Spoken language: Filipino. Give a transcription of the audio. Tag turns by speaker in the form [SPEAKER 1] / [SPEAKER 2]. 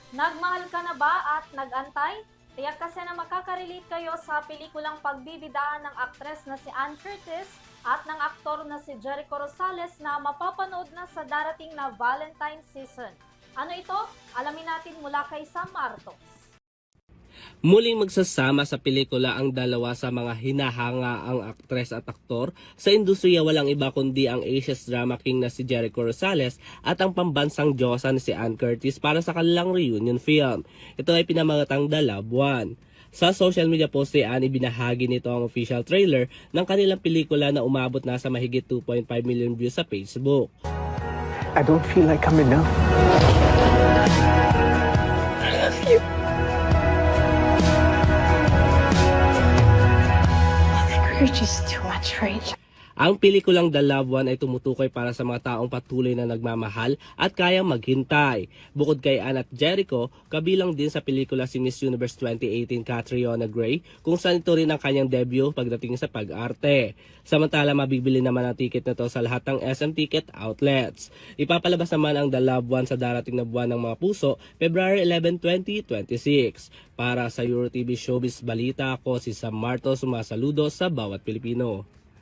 [SPEAKER 1] Nagmahal ka na ba at nag-antay? Tiyak kasi na makaka-relate kayo sa pelikulang pagbibidaan ng aktres na si Ann Curtis at ng aktor na si Jericho Rosales na mapapanood na sa darating na Valentine's season. Ano ito? Alamin natin mula kay Sam Martos.
[SPEAKER 2] Muling magsasama sa pelikula ang dalawa sa mga hinahangaang aktres at aktor sa industriya, walang iba kundi ang Asia's drama king na si Jericho Rosales at ang pambansang diyosa na si Ann Curtis para sa kanilang reunion film. Ito ay pinamagatang The Loved One. Sa social media post ni Ann, ibinahagi nito ang official trailer ng kanilang pelikula na umabot na sa mahigit 2.5 million views sa Facebook.
[SPEAKER 3] I don't feel like I'm enough. I love you. You're just too much for each other.
[SPEAKER 2] Ang pelikulang The Loved One ay tumutukoy para sa mga taong patuloy na nagmamahal at kayang maghintay. Bukod kay Ann at Jericho, kabilang din sa pelikula si Miss Universe 2018 Catriona Gray, kung saan ito rin ang kanyang debut pagdating sa pag-arte. Samantala, mabibili naman ang ticket na to sa lahat ng SM Ticket outlets. Ipapalabas naman ang The Loved One sa darating na buwan ng mga puso, February 11, 2026. Para sa EuroTV Showbiz Balita, ako si Sam Martos, sumasaludo sa bawat Pilipino.